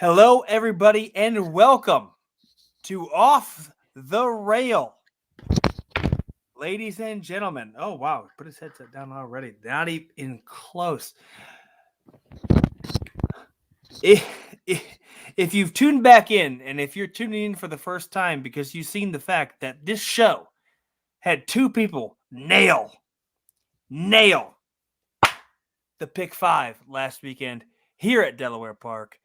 Hello, everybody, and welcome to Off the Rail. Ladies and gentlemen. Oh, wow. Put his headset down already. Not even close. If you've tuned back in, and if you're tuning in for the first time because you've seen the fact that this show had two people nail the pick five last weekend here at Delaware Park,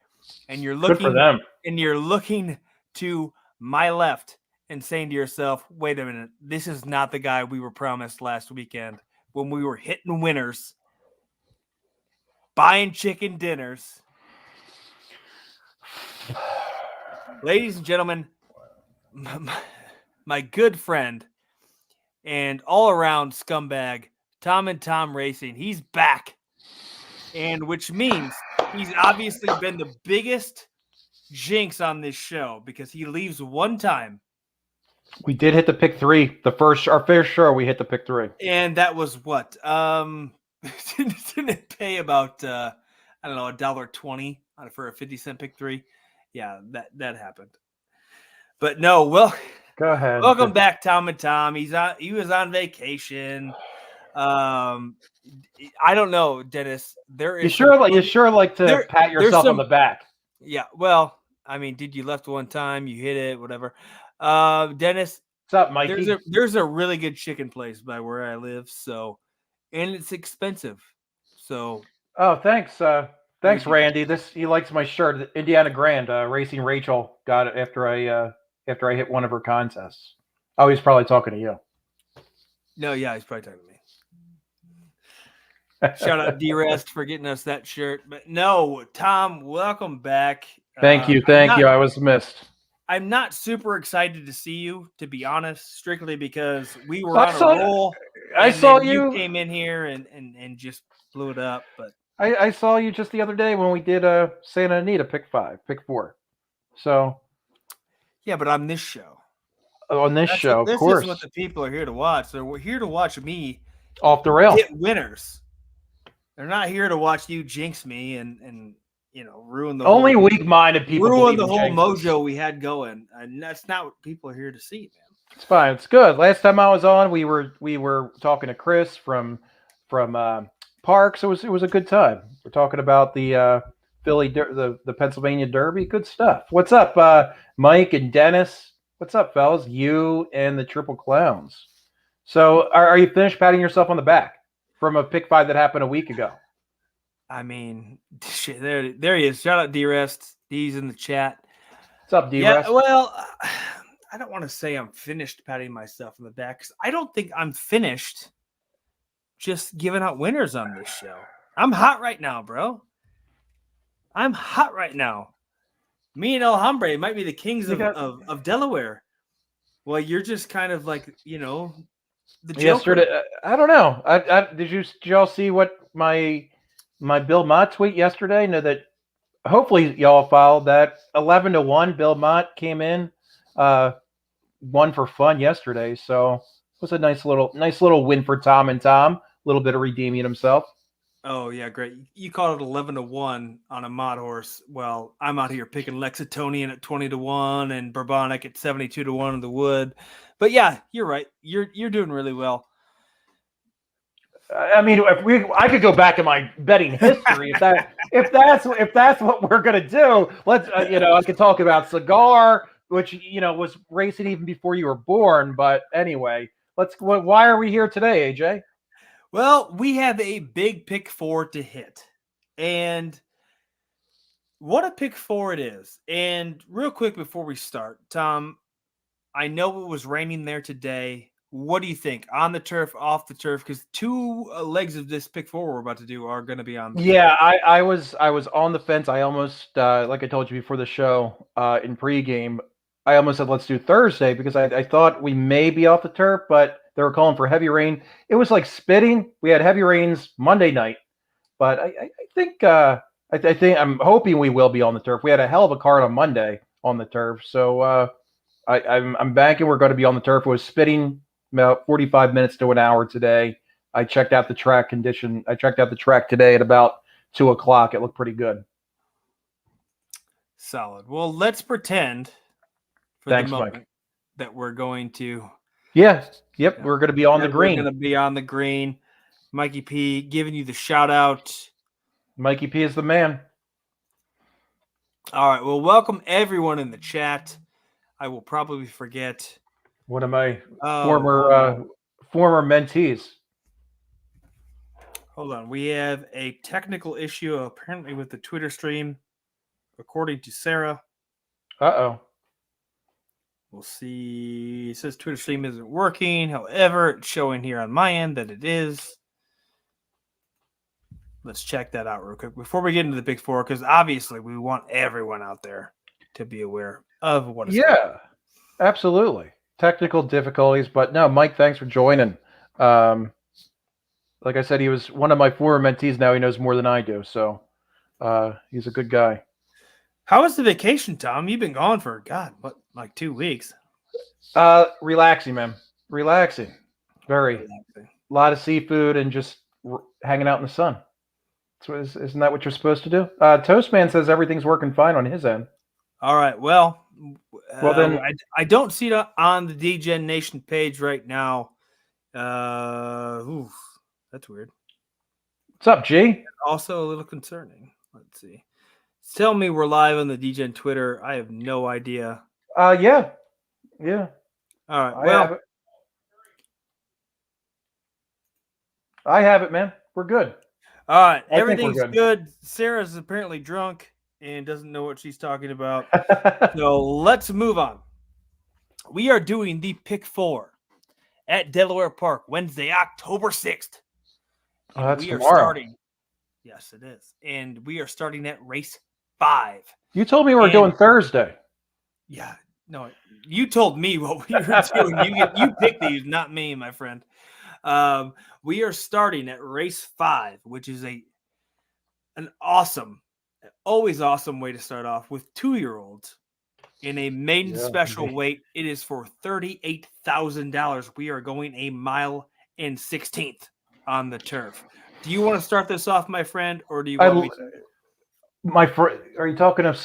and you're Good for looking them. to my left and saying to yourself, wait a minute, this is not the guy we were promised last weekend when we were hitting winners, buying chicken dinners. Ladies and gentlemen, my good friend and all around scumbag, Tom and Tom Racing, he's back. And which means he's obviously been the biggest jinx on this show because he leaves one time. We did hit the pick three. Our first show, we hit the pick three. And that was what? Didn't it pay about I don't know, $1.20 for a 50-cent pick three? Yeah, that happened. But no, well, Go ahead. welcome back, Tom and Tom. He was on vacation. I don't know, Dennis. You sure like to pat yourself on the back. Yeah, well, I mean, did you left one time, you hit it, whatever. Dennis, What's up, Mikey? There's a really good chicken place by where I live, and it's expensive. So Oh, thanks. Thanks, Randy. He likes my shirt. Indiana Grand Racing Rachel got it after I hit one of her contests. Oh, he's probably talking to you. No, yeah, he's probably talking to me. Shout out D-Rest for getting us that shirt. But no, Tom, welcome back. Thank you. I was missed. I'm not super excited to see you, to be honest, strictly because we were on a roll. I saw you came in here and just blew it up. But I saw you just the other day when we did Santa Anita pick four. So yeah, but on this show. On this show, of course. This is what the people are here to watch. They're here to watch me off the rail hit winners. They're not here to watch you jinx me and ruin the only weak-minded people. Ruin the whole mojo we had going, and that's not what people are here to see, man. It's fine. It's good. Last time I was on, we were talking to Chris from Park, so it was a good time. We're talking about the the Pennsylvania Derby. Good stuff. What's up, Mike and Dennis? What's up, fellas? You and the Triple Clowns. So, are you finished patting yourself on the back from a pick five that happened a week ago? I mean, shit, there he is. Shout out D-Rest. He's in the chat. What's up, D-Rest? Yeah, well, I don't want to say I'm finished patting myself on the back because I don't think I'm finished just giving out winners on this show. I'm hot right now, bro. I'm hot right now. Me and El Hombre might be the kings of Delaware. Well, you're just kind of like, the Joker. Yesterday, I don't know. Did y'all see what my Bill Mott tweet yesterday? Know that hopefully y'all followed that 11-1. Bill Mott came in, won for fun yesterday. So it was a nice little win for Tom and Tom. A little bit of redeeming himself. Oh yeah, great. You called it 11-1 on a mod horse. Well, I'm out here picking Lexitonian at 20-1 and Bourbonic at 72-1 in the wood. But yeah, you're right. You're doing really well. I mean, I could go back in my betting history if that's what we're gonna do. Let's I could talk about Cigar, which was racing even before you were born. But anyway, why are we here today, AJ? Well, we have a big pick four to hit, and what a pick four it is. And real quick before we start, Tom, I know it was raining there today. What do you think? On the turf, off the turf? Because two legs of this pick four we're about to do are going to be on the turf. I was on the fence. I almost, like I told you before the show in pregame, I almost said let's do Thursday because I thought we may be off the turf, but they were calling for heavy rain. It was like spitting. We had heavy rains Monday night, but I think I'm hoping we will be on the turf. We had a hell of a card on Monday on the turf, so I'm banking we're going to be on the turf. It was spitting about 45 minutes to an hour today. I checked out the track condition. I checked out the track today at about 2:00. It looked pretty good. Solid. Well, let's pretend for Thanks, the Mike. moment that we're going to. Yeah. Yep. Yeah, We're going to be on the that we're green. going to be on the green. Mikey P giving you the shout out. Mikey P is the man. All right. Well, welcome everyone in the chat. I will probably forget. One of my Hold on. former mentees. Hold on. We have a technical issue apparently with the Twitter stream, according to Sarah. Uh-oh. We'll see. It says Twitter stream isn't working. However, it's showing here on my end that it is. Let's check that out real quick before we get into the big four, because obviously we want everyone out there to be aware of what is going on. Yeah, absolutely. Technical difficulties, but no, Mike, thanks for joining. Like I said, he was one of my former mentees. Now he knows more than I do, so he's a good guy. How was the vacation, Tom? You've been gone for, God, what, like 2 weeks? Relaxing, man. Relaxing. Very. Relaxing. A lot of seafood and just hanging out in the sun. Isn't that what you're supposed to do? Toastman says everything's working fine on his end. All right. Well, then I don't see it on the DGen Nation page right now. That's weird. What's up, G? Also a little concerning. Let's see. Tell me we're live on the DGen Twitter. I have no idea. Yeah. All right. Well, I have it, man. We're good. All right. Everything's good. Sarah's apparently drunk and doesn't know what she's talking about. So let's move on. We are doing the pick four at Delaware Park, Wednesday, October 6th. Oh, that's we tomorrow. Are starting. Yes, it is. And we are starting at race 5. You told me we were doing Thursday. Yeah. No, you told me what we were doing. You picked these, not me, my friend. We are starting at race 5, which is an awesome, always awesome way to start off with 2-year-olds in a maiden special weight. It is for $38,000. We are going a mile and 16th on the turf. Do you want to start this off, my friend, or do you want me to? My friend, are you talking of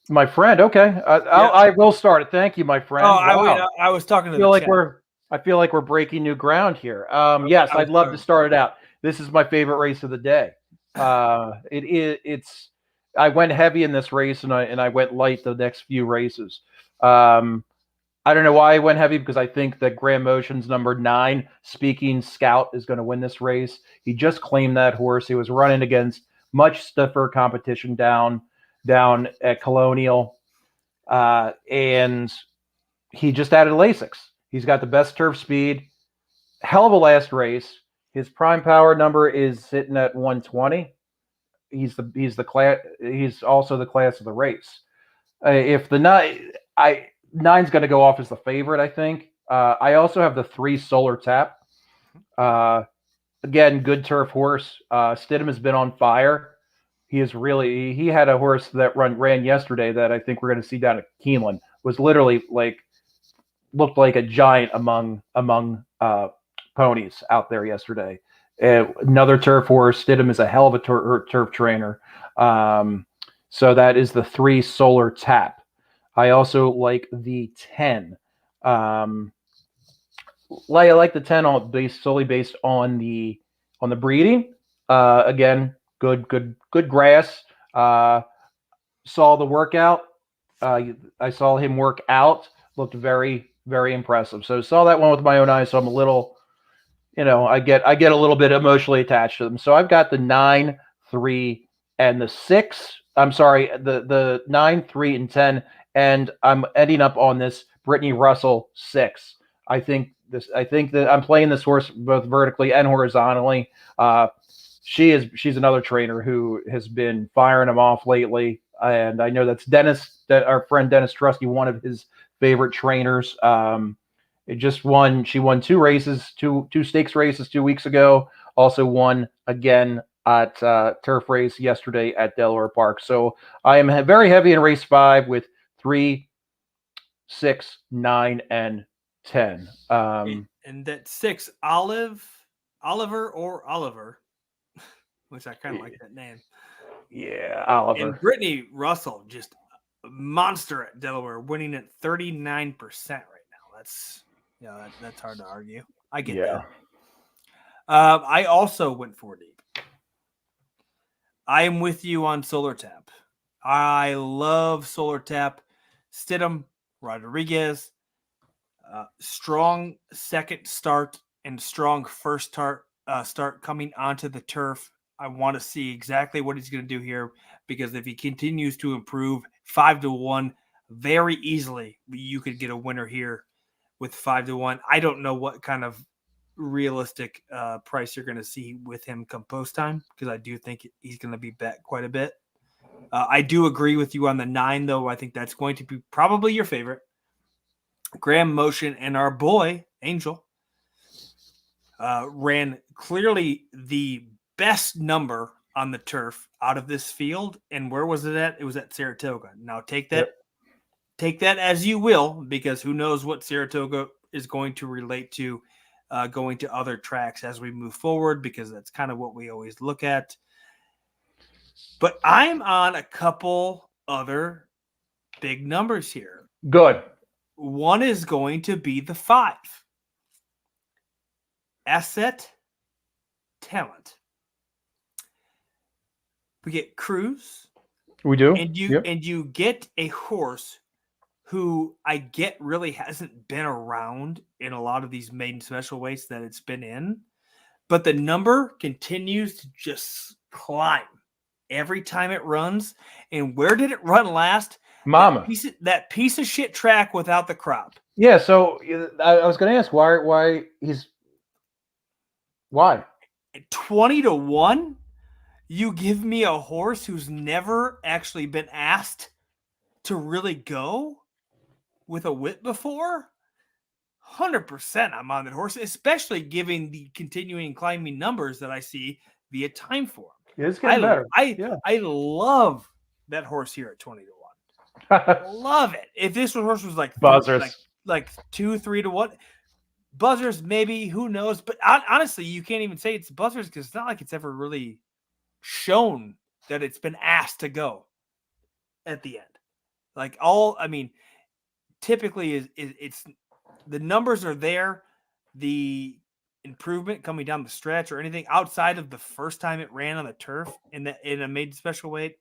my friend? Okay, I will start it. Thank you, my friend. Oh, wow. I was talking to I feel like we're breaking new ground here. Yes, I'd love to start it out. This is my favorite race of the day. It's. I went heavy in this race, and I went light the next few races. I don't know why I went heavy, because I think that Graham Motion's number 9, Speaking Scout, is going to win this race. He just claimed that horse. He was running against much stiffer competition down at Colonial, and he just added Lasix. He's got the best turf speed. Hell of a last race. His prime power number is sitting at 120. He's also the class of the race. If the 9's going to go off as the favorite, I think. I also have the 3 Solar Tap. Again, good turf horse. Stidham has been on fire. He had a horse that ran yesterday that I think we're going to see down at Keeneland. Was literally looked like a giant among ponies out there yesterday. Another turf horse. Stidham is a hell of a turf trainer. So that is the 3 Solar Tap. I also like the 10. I like the 10 solely based on the breeding. Again, good grass. Saw the workout. I saw him work out. Looked very, very impressive. So saw that one with my own eyes. So I'm a little, I get a little bit emotionally attached to them. So I've got the 9, 3, and the 6. I'm sorry, the 9, 3, and 10. And I'm ending up on this Brittany Russell 6. I think that I'm playing this horse both vertically and horizontally. She's another trainer who has been firing them off lately, and I know that's our friend Dennis Trusky, one of his favorite trainers. She won 2 races, two stakes races 2 weeks ago. Also won again at turf race yesterday at Delaware Park. So I am very heavy in race 5 with 3, 6, 9, and 10. And that 6, Oliver, which I kind of like that name. Yeah, Oliver. And Brittany Russell, just monster at Delaware, winning at 39% right now. That's hard to argue. I get Yeah. that. I also went 4 deep. I am with you on Solar Tap. I love Solar Tap. Stidham, Rodriguez, strong second start and strong first start coming onto the turf. I want to see exactly what he's going to do here because if he continues to improve 5-1 very easily, you could get a winner here with 5-1. I don't know what kind of realistic price you're going to see with him come post time because I do think he's going to be bet quite a bit. I do agree with you on the 9, though. I think that's going to be probably your favorite. Graham Motion and our boy Angel ran clearly the best number on the turf out of this field. And where was it at? It was at Saratoga. Now take that as you will, because who knows what Saratoga is going to relate to going to other tracks as we move forward, because that's kind of what we always look at. But I'm on a couple other big numbers here. Good. One is going to be the 5. Asset talent. We get Cruz. We do. And you get a horse who I get really hasn't been around in a lot of these maiden special weights that it's been in. But the number continues to just climb every time it runs. And where did it run last? Mama. That piece of shit track without the crop. Yeah, so I was going to ask why 20-1, you give me a horse who's never actually been asked to really go with a whip before. 100% I'm on that horse, especially given the continuing climbing numbers that I see via time form. It's getting better. I love that horse here at 20-1. Love it. If this horse was like buzzers, like 2-3-1, buzzers maybe, who knows? But honestly, you can't even say it's buzzers because it's not like it's ever really shown that it's been asked to go at the end. Typically it's the numbers are there, the improvement coming down the stretch or anything outside of the first time it ran on the turf in a maiden special weight.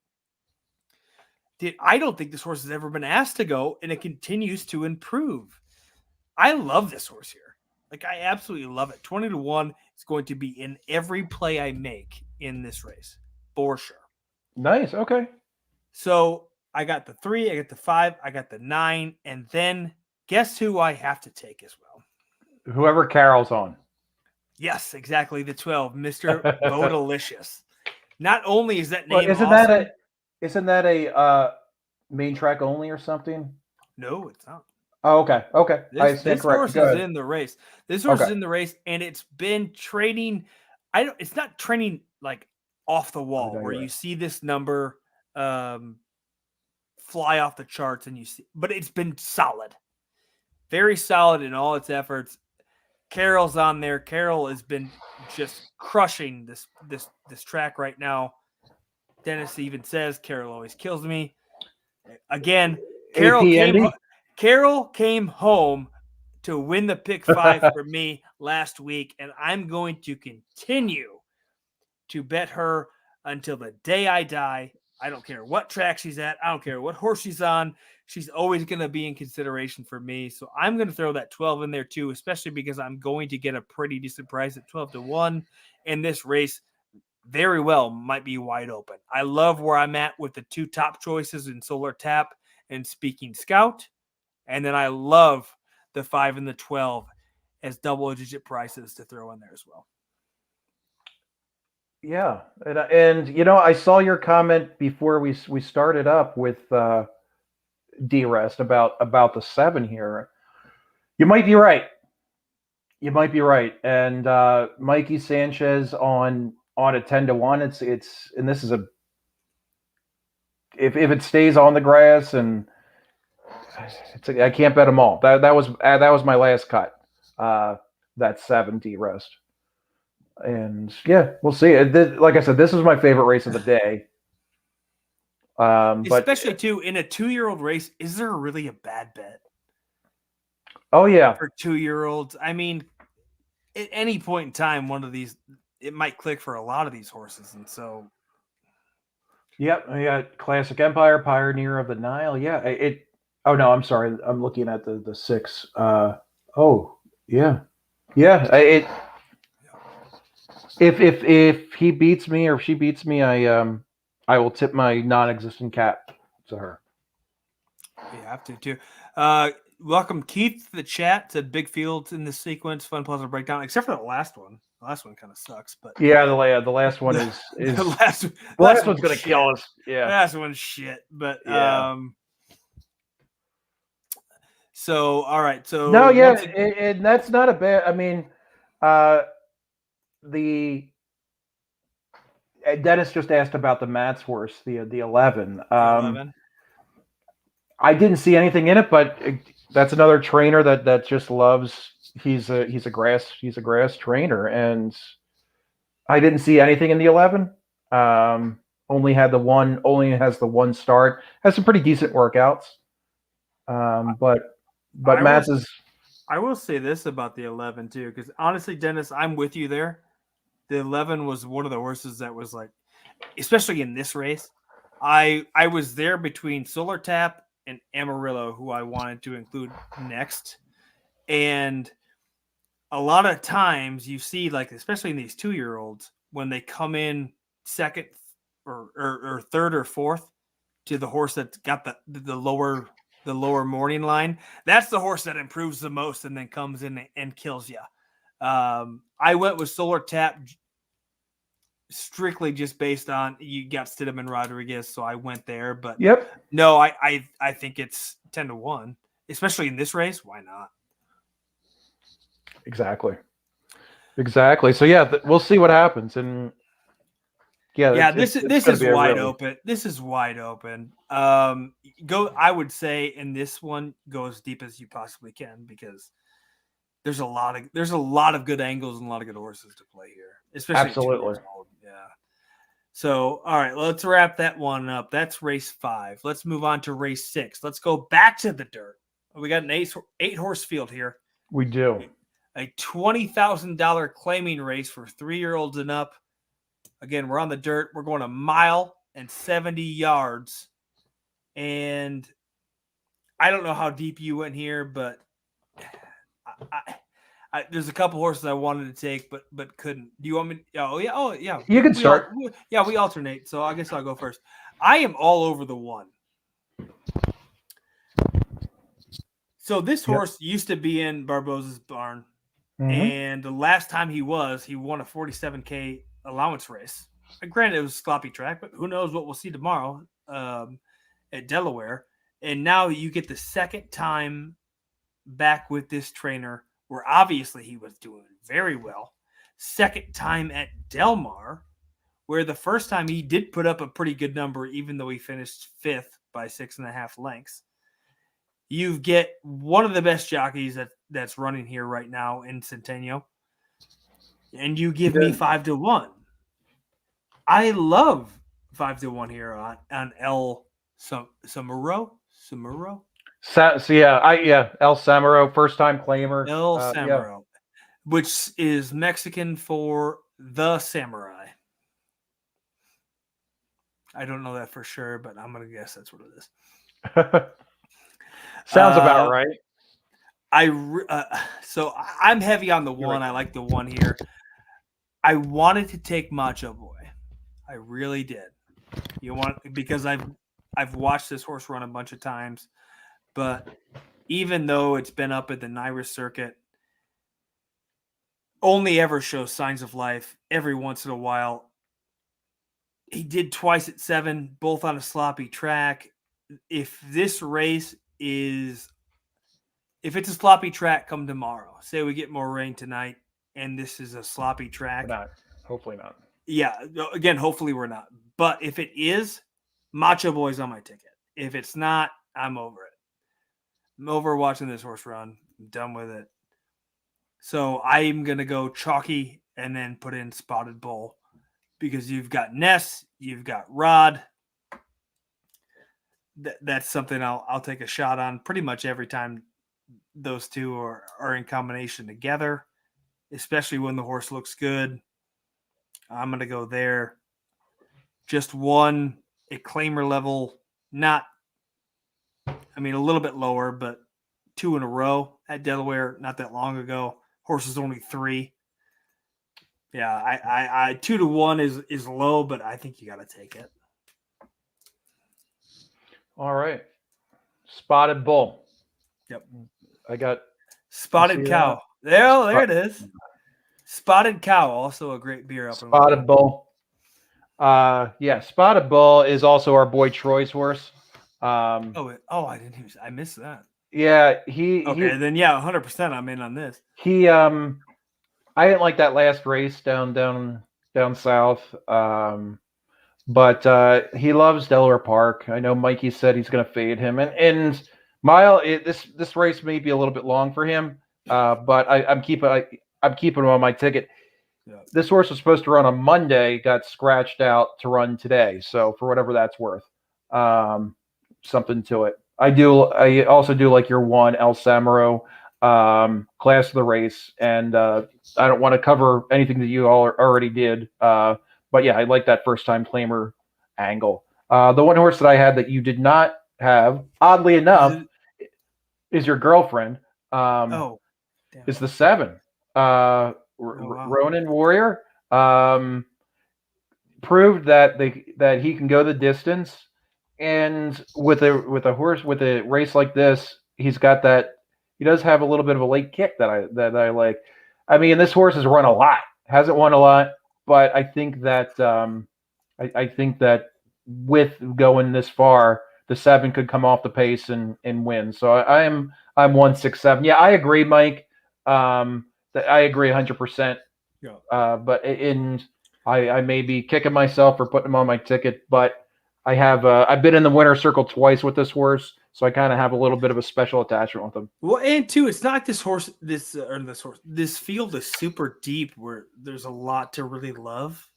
I don't think this horse has ever been asked to go, and it continues to improve. I love this horse here. I absolutely love it. 20-1 is going to be in every play I make in this race for sure. Nice. Okay. So I got the 3, I got the 5, I got the 9, and then guess who I have to take as well? Whoever Carol's on. Yes, exactly. The 12, Mr. Bodalicious. Not only is that name isn't that a main track only or something? No, it's not. Oh, okay. Okay. This horse is in the race. This horse is in the race, and it's been training. It's not training like off the wall where you see this number fly off the charts and you see, but it's been solid, very solid in all its efforts. Carol's on there. Carol has been just crushing this track right now. Dennis even says Carol always kills me. Again, Carol came home to win the pick 5 for me last week, and I'm going to continue to bet her until the day I die. I don't care what track she's at. I don't care what horse she's on. She's always going to be in consideration for me. So I'm going to throw that 12 in there too, especially because I'm going to get a pretty decent price at 12-1. And this race very well might be wide open. I love where I'm at with the 2 top choices in Solar Tap and Speaking Scout. And then I love the 5 and the 12 as double-digit prices to throw in there as well. Yeah, and I saw your comment before we started up with D-Rest about the 7 here. You might be right. And Mikey Sanchez on a 10-1. It's and this is if it stays on the grass, and I can't bet them all. That was my last cut. That 7 D-Rest. And yeah, we'll see. Like I said, this is my favorite race of the day. But especially too in a 2-year-old race. Is there really a bad bet oh yeah, for 2-year-olds? I mean, at any point in time, one of these it might click for a lot of these horses, and so yep, yeah, Classic Empire, Pioneer of the Nile. Yeah, it. Oh no, I'm sorry. I'm looking at the six. Oh yeah, yeah. If he beats me or if she beats me, I will tip my non-existent cap to her. you have to too. Welcome Keith to the chat. Said big fields in this sequence, fun puzzle breakdown, except for the last one. The last one kind of sucks, but Yeah, the last one is the the last last one's one's gonna shit. kill us. Yeah, Last one's shit. But yeah. so all right. So No, yeah, once again, and that's not a bad. I mean, uh, the Dennis just asked about the Mats horse, the 11. the 11. I didn't see anything in it, but that's another trainer that just loves. He's a grass trainer, and I didn't see anything in the 11. Only has the one start. Has some pretty decent workouts. But I will Mats is I will say this about the 11 too, because honestly, Dennis, I'm with you there. The 11 was one of the horses that was like, especially in this race, I was there between Solar Tap and Amarillo, who I wanted to include next. And a lot of times you see, like, especially in these 2-year-olds, when they come in second or third or fourth to the horse that's got the lower morning line, that's the horse that improves the most and then comes in and kills you. I went with Solar Tap strictly just based on you got Stidham and Rodriguez, so I went there. But yep, no, I think it's 10-1, especially in this race. Why not? exactly. So yeah, we'll see what happens, and yeah, This it's is be a wide really open. This is wide open. Go. I would say in this one, go as deep as you possibly can because there's a lot of good angles and a lot of good horses to play here, especially at 2 absolutely. years old. Yeah. So, all right, let's wrap that one up. That's race 5. Let's move on to race 6. Let's go back to the dirt. We got an eight horse field here. We do. A $20,000 claiming race for 3-year-olds and up. Again, we're on the dirt. We're going a mile and 70 yards. And I don't know how deep you went here, but there's a couple horses I wanted to take, but couldn't. Do you want me? Oh yeah. You can start. We alternate. So I guess I'll go first. I am all over the 1. So this horse used to be in Barbosa's barn, and the last time he won a 47K allowance race. And granted, it was a sloppy track, but who knows what we'll see tomorrow at Delaware. And now you get the second time back with this trainer, where obviously he was doing very well. Second time at Del Mar, where the first time he did put up a pretty good number, even though he finished 5th by 6.5 lengths. You get one of the best jockeys that's running here right now in Centennial, and you give me 5-1. I love 5-1 here on El Samuro. So yeah, El Samuro, first time claimer. El Samuro, which is Mexican for the samurai. I don't know that for sure, but I'm gonna guess that's what it is. Sounds about right. So I'm heavy on the 1. I like the 1 here. I wanted to take Macho Boy. I really did. Because I've watched this horse run a bunch of times, but even though it's been up at the Naira circuit, only ever shows signs of life every once in a while. He did twice at 7, both on a sloppy track. If it's a sloppy track come tomorrow, say we get more rain tonight and this is a sloppy track. Hopefully not. Yeah, again, hopefully we're not. But if it is, Macho Boy's on my ticket. If it's not, I'm over it. I'm over watching this horse run. I'm done with it. So I'm going to go chalky and then put in Spotted Bull because you've got Ness, you've got Rod. that's something I'll take a shot on pretty much every time those two are in combination together, especially when the horse looks good. I'm going to go there. Just one, a claimer level, not, I mean, a little bit lower, but 2 in a row at Delaware not that long ago. Horse is only 3. Yeah, I 2-1 is low, but I think you got to take it. All right. Spotted Bull. Yep. I got Spotted Cow. There it is. Spotted Cow, also a great beer up in Spotted Bull. Yeah, Spotted Bull is also our boy Troy's horse. I didn't even, I missed that. Yeah, then yeah, 100% I'm in on this. I didn't like that last race down south. But he loves Delaware Park. I know Mikey said he's going to fade him, and Mile. This race may be a little bit long for him, but I'm keeping him on my ticket. Yeah. This horse was supposed to run on Monday, got scratched out to run today. So for whatever that's worth, something to it. I also do like your one El Samaro class of the race, and I don't want to cover anything that you all already did. But yeah, I like that first time claimer angle. The one horse that I had that you did not have, oddly enough, is your girlfriend. Is the 7. Wow. Ronin Warrior proved that he can go the distance, and with a horse with a race like this, he's got that. He does have a little bit of a late kick that I like. I mean, this horse has run a lot, hasn't won a lot, but I think that I think that with going this far, the 7 could come off the pace and win. So I'm 167. Yeah, I agree, Mike. I agree 100%. Yeah. But I may be kicking myself for putting him on my ticket, but I've been in the winner's circle twice with this horse, so I kind of have a little bit of a special attachment with him. Well, and too, it's not this field is super deep where there's a lot to really love.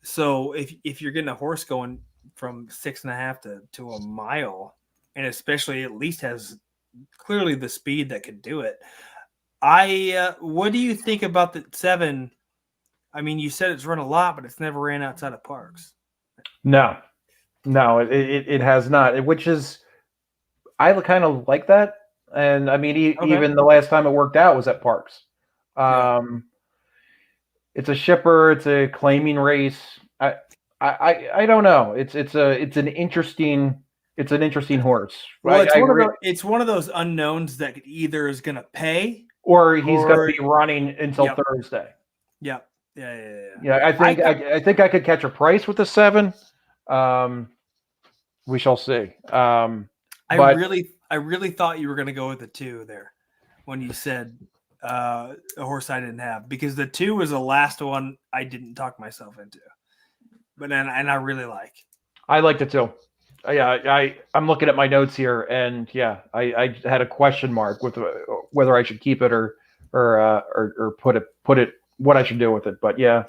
So if you're getting a horse going from 6.5 to a mile, and especially at least has clearly the speed that could do it. What do you think about the 7? I mean, you said it's run a lot, but it's never ran outside of parks. No, it has not. Which is, I kind of like that. And I mean, even the last time it worked out was at parks. It's a shipper. It's a claiming race. I don't know. It's an interesting horse. Well, it's one of those unknowns that either is going to pay or he's going to be running until Thursday. Yeah. I think I could catch a price with the 7. We shall see. I really thought you were going to go with the 2 there when you said a horse I didn't have, because the 2 was the last one I didn't talk myself into, but I really like. I liked it too. Yeah, I'm looking at my notes here, and yeah, I had a question mark with whether I should keep it or put it what I should do with it. But yeah,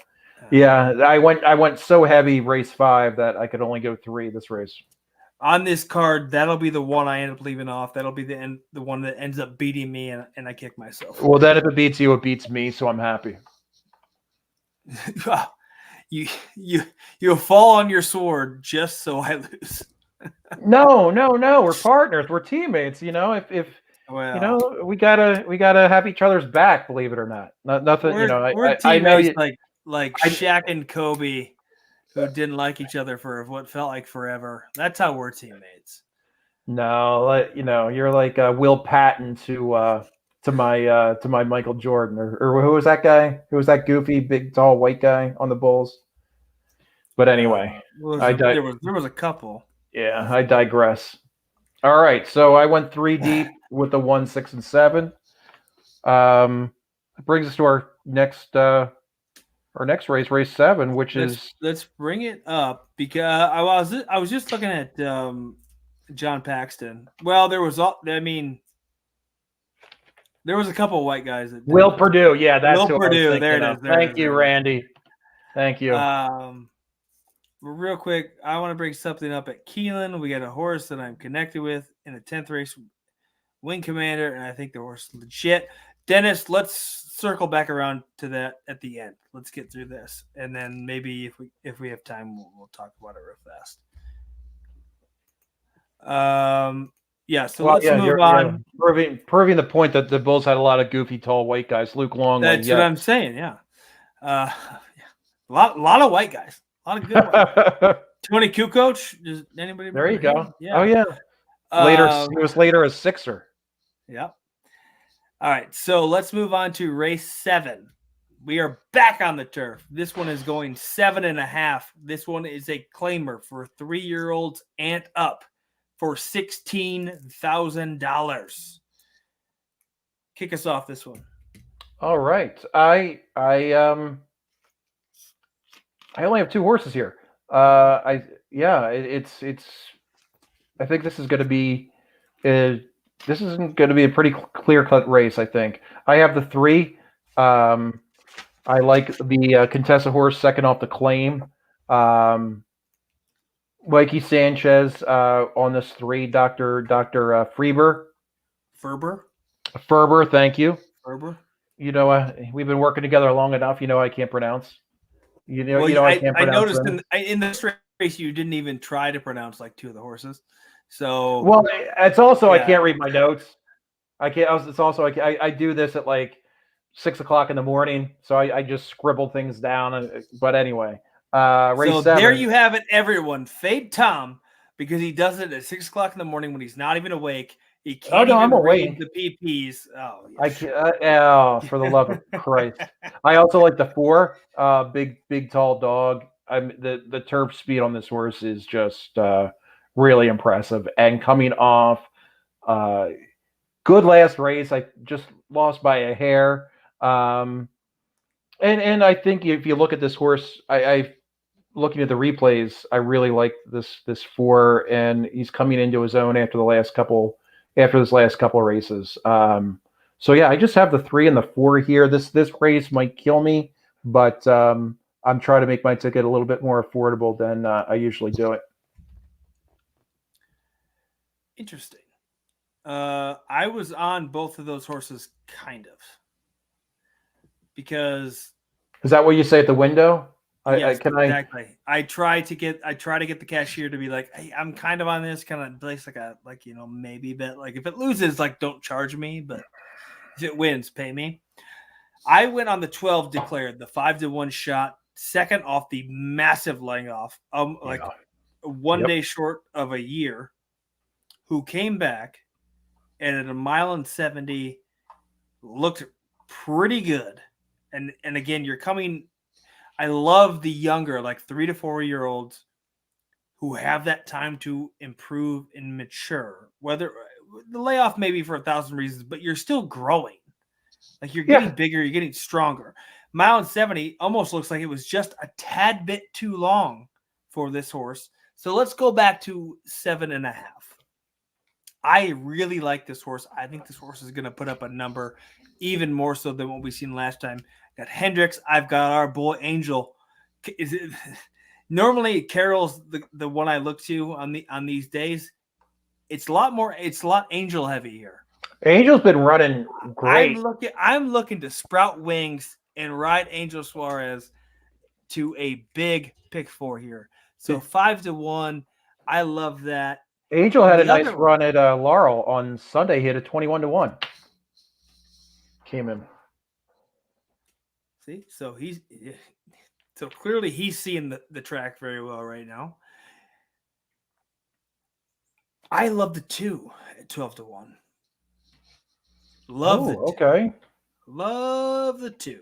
I went so heavy race 5 that I could only go 3 this race. On this card, that'll be the one I end up leaving off. That'll be the one that ends up beating me, and I kick myself. Well, then if it beats you, it beats me, so I'm happy. You'll fall on your sword just so I lose. No, we're partners, we're teammates. You know, if you know, we gotta have each other's back. Believe it or not, nothing. You know, I know you like Shaq and Kobe, who didn't like each other for what felt like forever. That's how we're teammates. No, you know, you're like Will Patton to my Michael Jordan, or who was that guy? Who was that goofy, big, tall, white guy on the Bulls? But anyway, there was a couple. Yeah, I digress. All right, so I went 3 deep with the 1, 6, and 7. It brings us to our next race 7, which let's bring it up, because I was just looking at John Paxton. Well, there was a couple of white guys. Will Perdue, yeah, that's Will Perdue. There it is. Thank you, Randy. Thank you. real quick, I want to bring something up at Keelan. We got a horse that I'm connected with in the 10th race, Wing Commander, and I think the horse is legit. Dennis, let's circle back around to that at the end. Let's get through this, and then maybe if we have time, we'll talk about it real fast. Yeah. So let's move on. Proving the point that the Bulls had a lot of goofy, tall, white guys. Luke Longley. That's what I'm saying. Yeah. A lot of white guys. A lot of good white. Tony Kukoc. Does anybody? There you go. Him? Yeah. Oh yeah. He was later a Sixer. Yeah. All right. So let's move on to race 7. We are back on the turf. This one is going 7.5. This one is a claimer for 3-year-olds and up for $16,000. Kick us off this one. All right. I only have 2 horses here. I think this is going to be a pretty clear-cut race. I think I have the 3. I like the Contessa horse second off the claim. Mikey Sanchez on this 3. Dr. Ferber. Thank you. Ferber. You know, we've been working together long enough. You know, I can't pronounce. I can't pronounce. I noticed in this race you didn't even try to pronounce like 2 of the horses. So well, it's also I can't read my notes. I can't. It's also I do this at like 6 o'clock in the morning, so I just scribble things down. But anyway, race so 7. There you have it, everyone. Fade Tom because he does it at 6 o'clock in the morning when he's not even awake. He can't even read the PPs. Oh, yeah. I can't. For the love of Christ! I also like the 4. Big, tall dog. The turf speed on this horse is just really impressive. And coming off, good last race. I just lost by a hair. And I think if you look at this horse, I looking at the replays, I really like this 4, and he's coming into his own after this last couple of races. So yeah, I just have the 3 and the 4 here. This race might kill me, but I'm trying to make my ticket a little bit more affordable than I usually do it. Interesting. I was on both of those horses, kind of, because is that what you say at the window? Yes, exactly. I try to get the cashier to be like, hey, I'm kind of on this, kind of place like maybe bet, like if it loses, like don't charge me, but if it wins, pay me. I went on the 12 declared, the 5-1 shot, second off the massive laying off, one day short of a year, who came back and at 1.70 looked pretty good. And again, you're coming. I love the younger, like 3 to 4 year olds who have that time to improve and mature. Whether the layoff may be for 1,000 reasons, but you're still growing. Like you're getting bigger, you're getting stronger. 1.70 almost looks like it was just a tad bit too long for this horse. So let's go back to 7.5. I really like this horse. I think this horse is going to put up a number even more so than what we've seen last time. Got Hendricks. I've got our boy Angel. Is it normally Carol's the one I look to on these days? It's a lot Angel heavy here. Angel's been running great. I'm looking to sprout wings and ride Angel Suarez to a big pick 4 here. So 5-1. I love that. Angel had a nice run at Laurel on Sunday. He had a 21-1. Came in. See, so clearly he's seeing the track very well right now. I love the 2 at 12-1. Love the 2. Okay. Love the 2.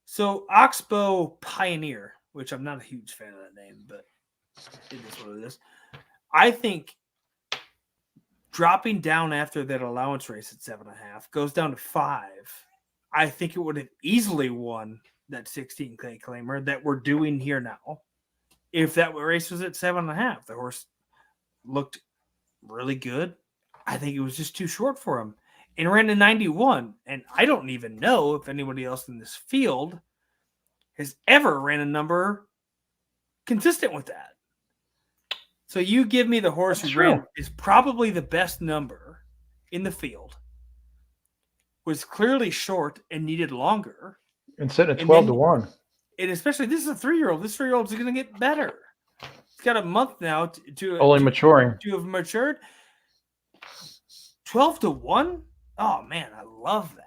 So Oxbow Pioneer, which I'm not a huge fan of that name, but it is what it is. I think dropping down after that allowance race at 7.5 goes down to 5. I think it would have easily won that 16K claimer that we're doing here now. If that race was at 7.5, the horse looked really good. I think it was just too short for him and ran a 91. And I don't even know if anybody else in this field has ever ran a number consistent with that. So you give me the horse That's who ran true. is probably the best number in the field, was clearly short and needed longer, And sitting at and 12 to then 1. and especially this is a 3-year-old. This 3-year-old is going to get better. He's got a month now Only maturing. to have matured. 12 to 1. Oh man, I love that.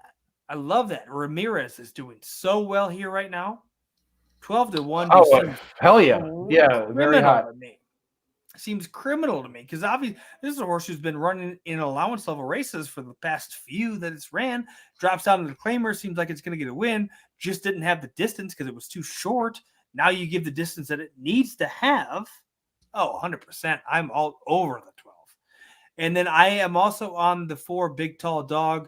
I love that. Ramirez is doing so well here right now. 12 to 1 just Oh, seems hell yeah. Yeah, very criminal hot. to me. Seems criminal to me because obviously this is a horse who's been running in allowance level races for the past few that it's ran. Drops out into the claimer, seems like it's going to get a win. Just didn't have the distance because it was too short. Now you give the distance that it needs to have. Oh, 100%. I'm all over the 12. And then I am also on the 4 Big Tall Dog.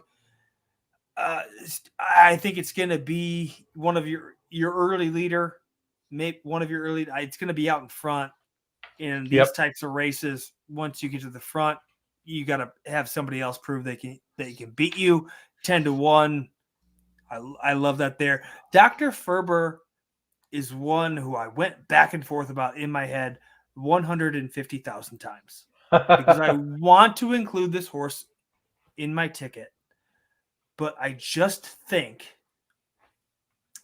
I think it's going to be one of your early leader, maybe one of your early. It's going to be out in front in these types of races. Once you get to the front, you got to have somebody else prove they can beat you. 10 to 1. I love that there. Dr. Ferber is one who I went back and forth about in my head 150,000 times because I want to include this horse in my ticket, but I just think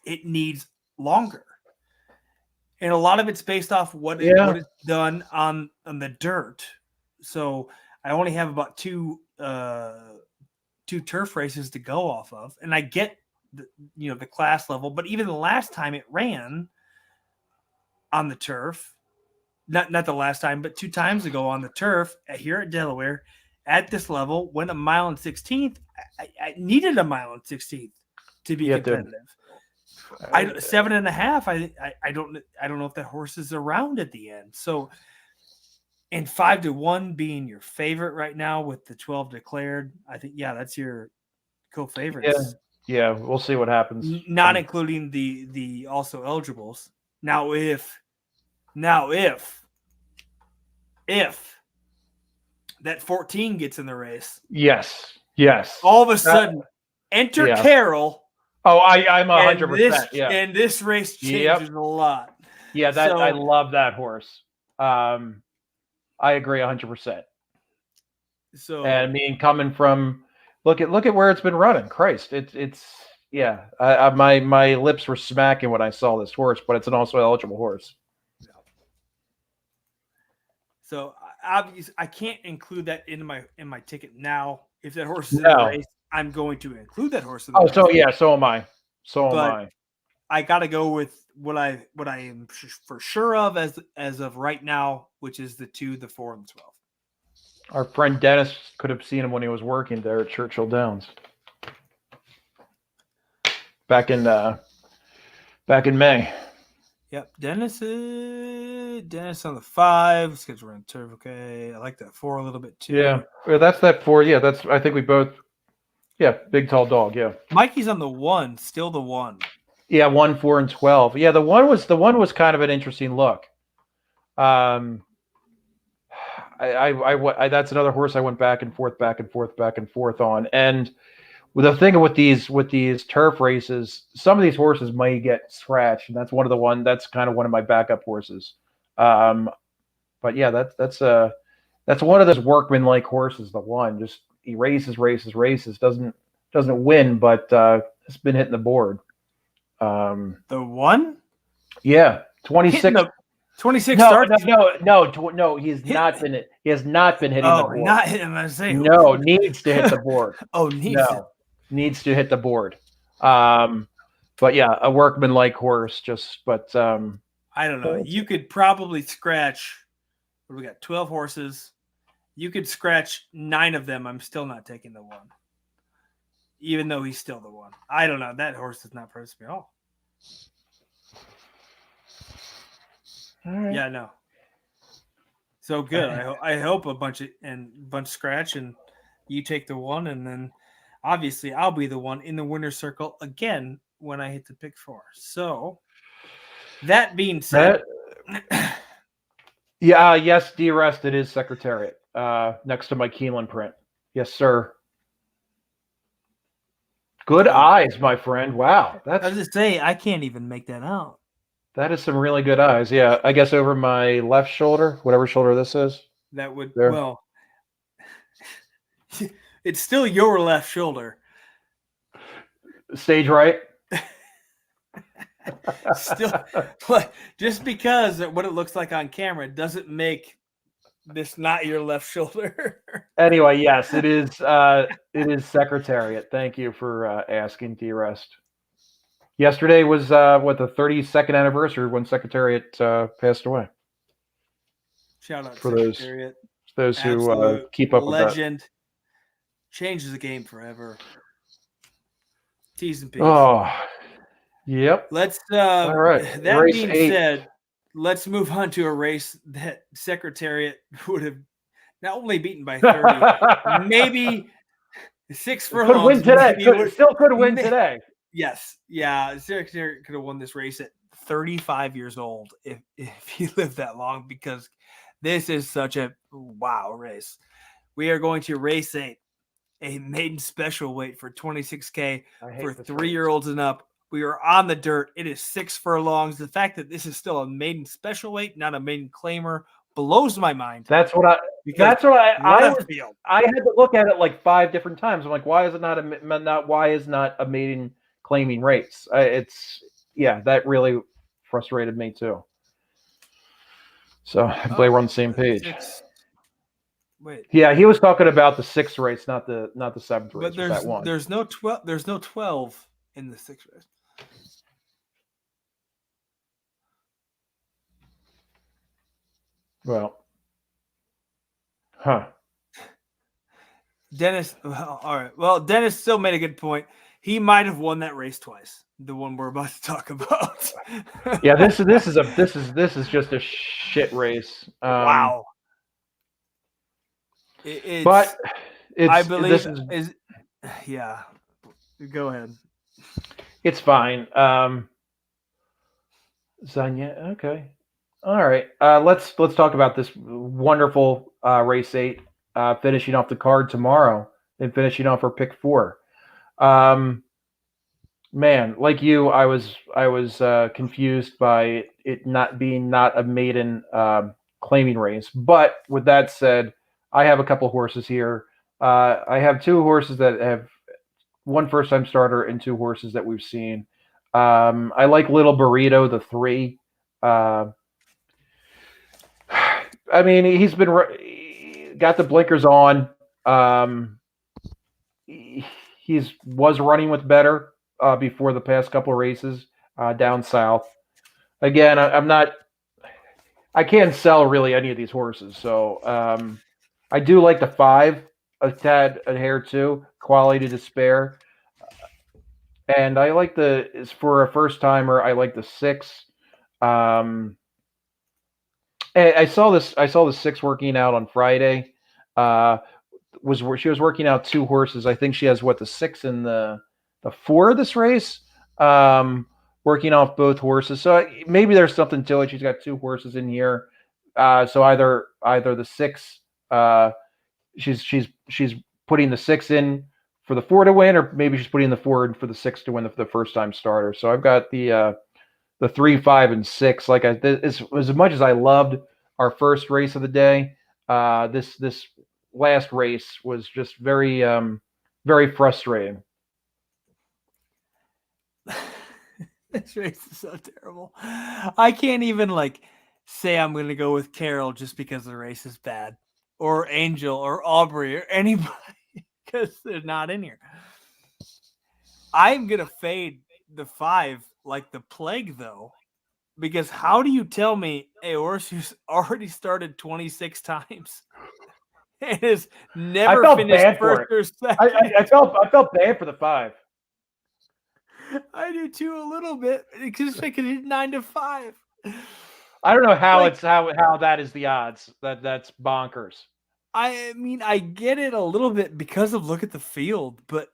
it needs longer. And a lot of it's based off what it's done on the dirt. So I only have about two turf races to go off of, and I get the class level. But even the last time it ran on the turf, not the last time, but 2 times ago on the turf here at Delaware, at this level, went a mile and 16th. I needed a mile and 16th to be competitive. 7.5. I don't know if that horse is around at the end. So, and 5 to 1 being your favorite right now with the 12 declared, I think that's your co-favorites. Yeah, we'll see what happens. Not including the also eligibles. Now if that 14 gets in the race, yes, all of a sudden enter Carroll. Oh, I'm 100%. And this race changes a lot. Yeah, I love that horse. I agree 100%. So, and I mean, coming from look at where it's been running. Christ, it's my lips were smacking when I saw this horse, but it's an also eligible horse. So obviously, I can't include that in my ticket now. If that horse is in the race, I'm going to include that horse in the race. So am I. So am I. I got to go with what I am for sure of as of right now, which is the 2, the 4, and the 12. Our friend Dennis could have seen him when he was working there at Churchill Downs back in May. Yep, Dennis on the 5. Schedule around turf. Okay, I like that 4 a little bit too. Yeah, that's that 4. Yeah, that's I think we both. Yeah, Big Tall Dog. Yeah, Mikey's on the 1, still the 1. Yeah, 1, 4, and 12. Yeah, the one was kind of an interesting look. I that's another horse I went back and forth on. And the thing with these turf races, some of these horses may get scratched, and that's kind of one of my backup horses. But yeah, that's one of those workman-like horses. The one just he races, doesn't win, but has been hitting the board. The 1? Yeah, 26. 26 no, starts. No. He has not been hitting the board. Not hitting. I say no, needs to hit the board. Needs to hit the board. But yeah, a workman-like horse. But I don't know. You could probably scratch. We got 12 horses. You could scratch 9 of them. I'm still not taking the 1, even though he's still the 1. I don't know. That horse does not impress me at all. All right. Yeah, no. So good. I hope a bunch scratch, and you take the 1, and then obviously I'll be the one in the winner's circle again when I hit the pick 4. So that being said, yes, D-Rest, it is Secretariat next to my Keeneland print. Yes, sir. Good eyes, my friend. Wow, I was just saying I can't even make that out. That is some really good eyes. Yeah, I guess over my left shoulder, whatever shoulder this is. That would There. well, it's still your left shoulder. Stage right. Still, but just because what it looks like on camera doesn't make this not your left shoulder. Anyway, yes, it is. It is Secretariat. Thank you for asking, T-Rest. Yesterday was what, the 32nd anniversary when Secretariat passed away. Shout out For Secretariat. those who Absolute keep up with that. legend. Changes the game forever. T's and P's. Oh, yep. Let's All right. that Race being 8. said, let's move on to a race that Secretariat would have not only beaten by 30, maybe 6 furlongs. Could win today. Still could win today. Yes. Yeah. Secretariat could have won this race at 35 years old if he lived that long, because this is such a wow race. We are going to race 8, a maiden special weight for 26K for 3-year-olds and up. We are on the dirt. It is 6 furlongs. The fact that this is still a maiden special weight, not a maiden claimer, blows my mind. I had to look at it like 5 different times. I'm like, why is it not a maiden claiming race? That really frustrated me too. So I'm glad we're on the same page. Wait. Yeah, he was talking about the 6th race, not the 7th race. But there's no 12 in the 6th race. Well, Dennis. Well, all right. Well, Dennis still made a good point. He might have won that race twice. The one we're about to talk about. Yeah, this is just a shit race. Wow. I believe yeah. Go ahead. It's fine. Zanya, okay. All right. Let's talk about this wonderful race 8, finishing off the card tomorrow and finishing off our pick 4. Man, like you, I was confused by it not being a maiden claiming race. But with that said, I have a couple horses here. I have 2 horses that have one first-time starter and 2 horses that we've seen. I like Little Burrito, the 3. I mean, he's been got the blinkers on. He's was running with better before the past couple of races down south. Again, I can't sell really any of these horses, so I do like the 5 a hair too, Quality to Despair, and I like for a first timer. I like the 6. I saw the 6 working out on Friday. She was working out 2 horses. I think she has the 6 and the 4 of this race. Working off both horses. So maybe there's something to it. She's got 2 horses in here. So either the 6, she's putting the 6 in for the 4 to win, or maybe she's putting the 4 in for the 6 to win the first time starter. So I've got the 3, 5, and 6. Like as much as I loved our first race of the day, this last race was just very very frustrating. This race is so terrible. I can't even say I'm going to go with Carol just because the race is bad, or Angel, or Aubrey, or anybody, because they're not in here. I'm going to fade the 5 like the plague, though, because how do you tell me a horse who's already started 26 times and has never finished first or second? I felt bad for the 5. I do too, a little bit, because I could hit 9 to 5. I don't know how how that is the odds. That's bonkers. I mean, I get it a little bit because of look at the field, but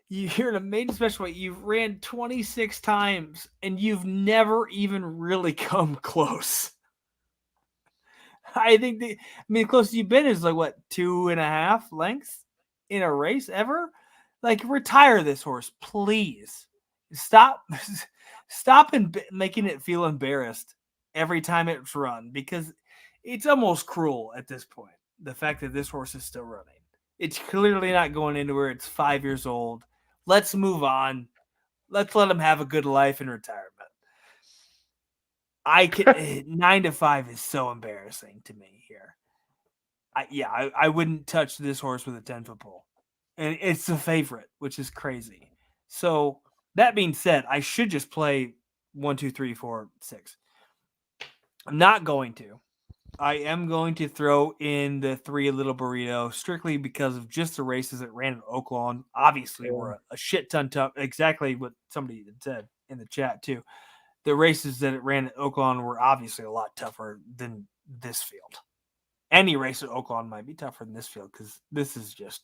you're in a maiden special weight. You've ran 26 times and you've never even really come close. I think the closest you've been is 2.5 lengths in a race ever. Retire this horse, please. Stop Stop making it feel embarrassed every time it's run because it's almost cruel at this point. The fact that this horse is still running. It's clearly not going anywhere. It's 5 years old. Let's move on. Let's let him have a good life in retirement. I can 9 to 5 is so embarrassing to me here. I wouldn't touch this horse with a 10-foot pole, and it's the favorite, which is crazy. So that being said, I should just play 1, 2, 3, 4, 6. I'm not going to. I am going to throw in the 3 Little Burrito strictly because of just the races that ran in Oaklawn. Obviously, were a shit ton tough. Exactly what somebody had said in the chat too. The races that it ran at Oaklawn were obviously a lot tougher than this field. Any race at Oaklawn might be tougher than this field because this is just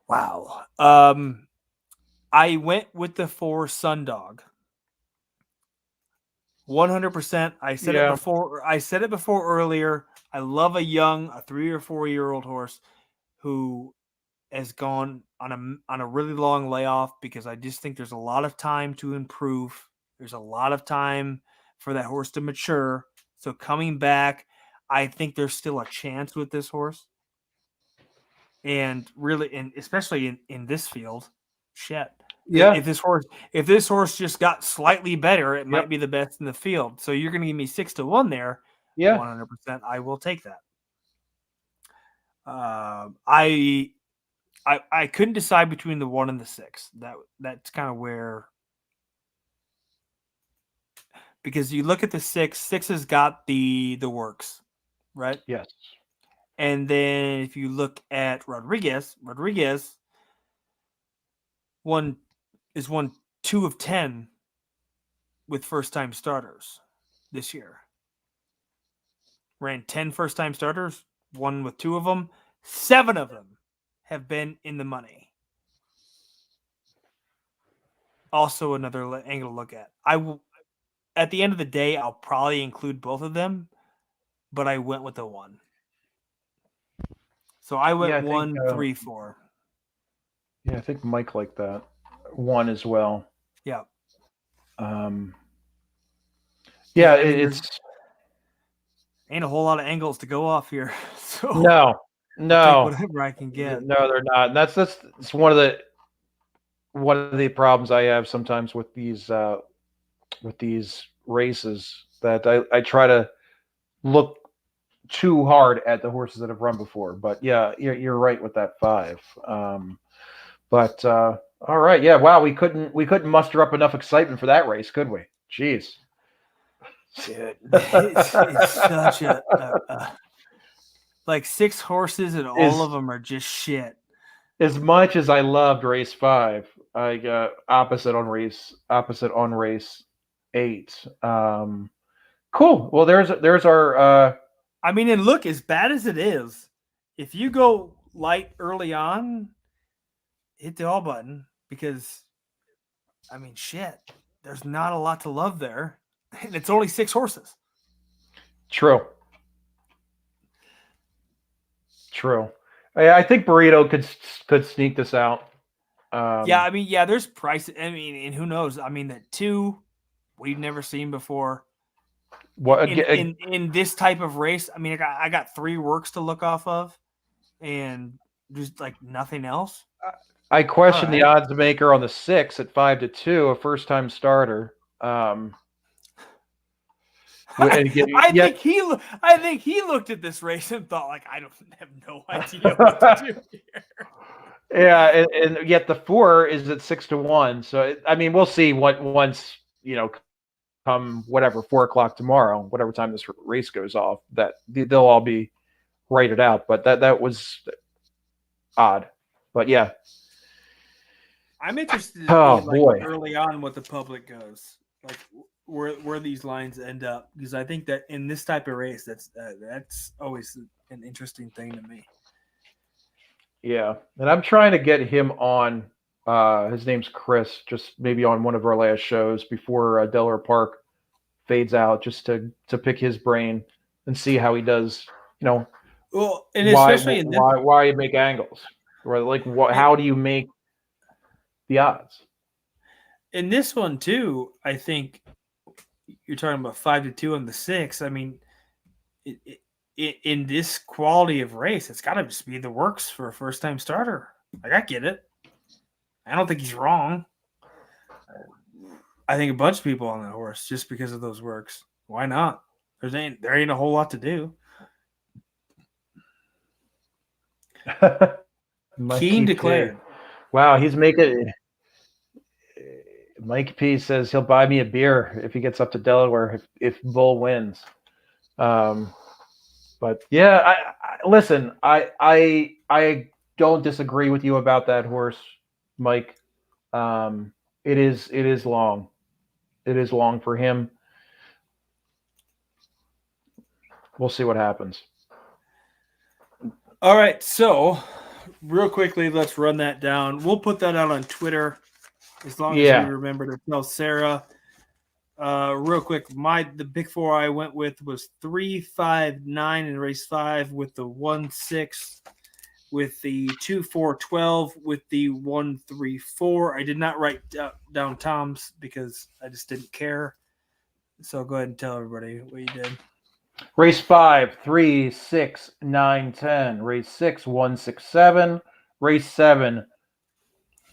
wow. I went with the 4 Sundog. 100%. I said it before. I said it before earlier. I love a 3 or 4 year old horse who has gone on a really long layoff because I just think there's a lot of time to improve. There's a lot of time for that horse to mature. So coming back, I think there's still a chance with this horse. And really, and especially in this field, shit. Yeah. If this horse just got slightly better, it might be the best in the field. So you're going to give me 6-1 there. Yeah. 100%. I will take that. I couldn't decide between the 1 and the 6. That's kind of where, because you look at the 6. 6 has got the works, right? Yes. And then if you look at Rodriguez won 2 of 10 with first-time starters this year. Ran 10 first-time starters, won with 2 of them. 7 of them have been in the money. Also another angle to look at. At the end of the day, I'll probably include both of them, but I went with the 1. So I went 1, 3, 4. Yeah, I think Mike liked that 1 as well. Yeah. Yeah, I mean, it's ain't a whole lot of angles to go off here. So no, I'll take whatever I can get. No, they're not. And that's one of the problems I have sometimes with these races, that I try to look too hard at the horses that have run before. But yeah, you're right with that 5. But all right, yeah, wow, we couldn't muster up enough excitement for that race, could we? Jeez. Dude, it's such a like 6 horses and all of them are just shit. As much as I loved race 5, I got opposite on race 8. Cool. Well, there's our. I mean, and look, as bad as it is, if you go light early on, hit the all button because, I mean, shit, there's not a lot to love there, and it's only 6 horses. True. I think Burrito could sneak this out. Yeah, I mean, yeah, there's price. I mean, and who knows? I mean, that 2 we've never seen before. What in this type of race? I mean, I got 3 works to look off of, and just like nothing else. I question the odds maker on the 6 at 5-2, a first time starter. I think he looked at this race and thought, like, I don't have no idea what to do here. Yeah, and yet the 4 is at 6-1. So I mean, we'll see once come whatever 4:00 tomorrow, whatever time this race goes off, that they'll all be rated out. But that was odd. But yeah, I'm interested to see early on what the public goes, like where these lines end up, because I think that in this type of race, that's always an interesting thing to me. Yeah, and I'm trying to get him on. His name's Chris. Just maybe on one of our last shows before Delaware Park fades out, just to pick his brain and see how he does. Well, and especially why you make angles, or like how do you make the odds? in this one too, I think you're talking about 5-2 on the 6. I mean, in this quality of race, it's got to just be the works for a first time starter. Like, I get it. I don't think he's wrong. I think a bunch of people on that horse just because of those works. Why not? There ain't a whole lot to do. Keen declared. Wow, he's making. Mike P says he'll buy me a beer if he gets up to Delaware if Bull wins. But yeah, listen. I don't disagree with you about that horse, Mike. It is long. It is long for him. We'll see what happens. All right, so real quickly, let's run that down. We'll put that out on Twitter as long as you remember to tell Sarah. Real quick, the big 4 I went with was 3, 5, 9 in race 5 with the 1, 6, with the 2, 4, 12, with the 1, 3, 4. I did not write down Tom's because I just didn't care. So go ahead and tell everybody what you did. Race 5, 3, 6, 9, 10. Race 6, 1, 6, 7. Race 7,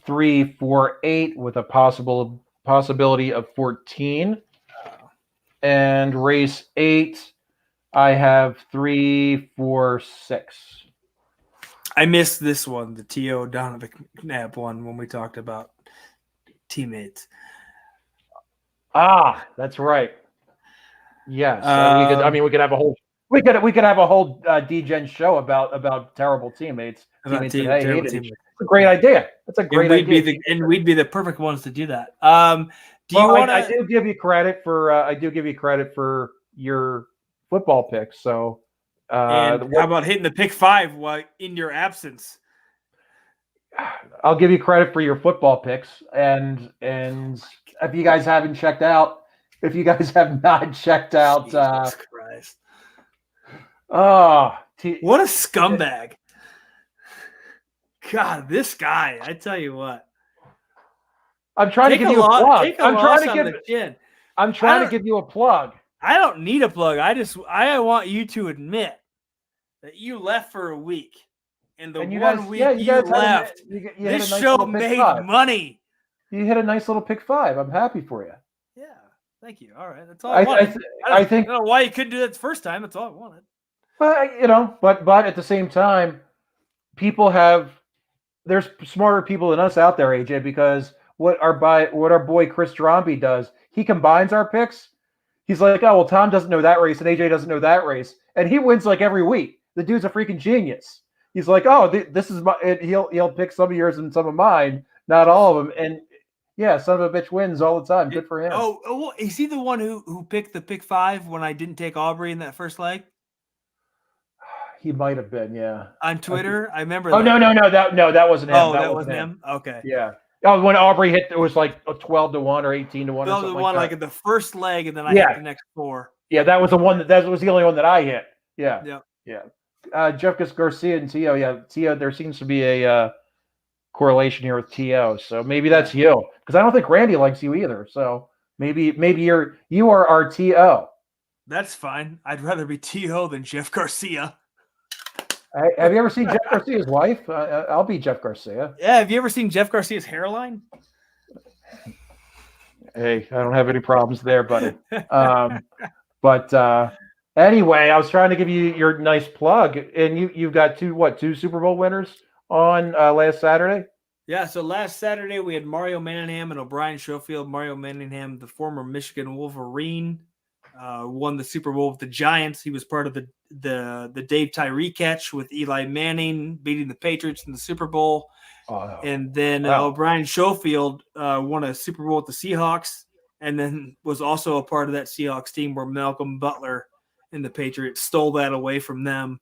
3, 4, 8 with a possibility of 14. And race 8, I have 3, 4, 6. I missed this one, the T.O. Donovan McNabb one, when we talked about teammates. Ah, that's right. Yes, we could have a whole DGen show about terrible teammates. Teammates that hated each other. It's a great idea. That's a great idea. We'd be the perfect ones to do that. I do give you credit for your football picks. So, how about hitting the pick 5 while in your absence? I'll give you credit for your football picks, and if you guys haven't checked out. If you guys have not checked out, Jesus Christ! What a scumbag! God, this guy! I tell you what. I'm trying to give you a plug. I'm trying to give you a plug. I don't need a plug. I want you to admit that you left for a week, and the week you left, this show made money. You hit a nice little pick 5. I'm happy for you. Yeah. Thank you. All right, that's all I wanted. I think. I don't know why you couldn't do that the first time. That's all I wanted. But at the same time, there's smarter people than us out there, AJ. Because what our boy Chris Dromby does, he combines our picks. He's like, oh well, Tom doesn't know that race, and AJ doesn't know that race, and he wins like every week. The dude's a freaking genius. He's like, oh, this is my. He'll pick some of yours and some of mine, not all of them, and. Yeah, son of a bitch wins all the time. Good for him. Oh, is he the one who picked the pick 5 when I didn't take Aubrey in that first leg? He might have been, yeah. On Twitter, I remember. Oh, that. No, that wasn't him. Oh, that wasn't him. Okay. Yeah. Oh, when Aubrey hit, it was like 12-1 or 18-1 or something like in the first leg, and then I hit the next 4. Yeah, that was the one. That was the only one that I hit. Yeah. Yep. Yeah. Jeff Garcia and T.O. Yeah, T.O. There seems to be a correlation here with T.O. So maybe that's you, because I don't think Randy likes you either. So maybe you are our T.O. That's fine. I'd rather be T.O. than Jeff Garcia. Have you ever seen Jeff Garcia's wife? I'll be Jeff Garcia. Yeah. Have you ever seen Jeff Garcia's hairline? Hey, I don't have any problems there, buddy. But anyway, I was trying to give you your nice plug, and you've got two Super Bowl winners on last Saturday? Yeah, so last Saturday we had Mario Manningham and O'Brien Schofield. Mario Manningham, the former Michigan Wolverine, won the Super Bowl with the Giants. He was part of the Dave Tyree catch with Eli Manning beating the Patriots in the Super Bowl. And then O'Brien Schofield won a Super Bowl with the Seahawks, and then was also a part of that Seahawks team where Malcolm Butler and the Patriots stole that away from them.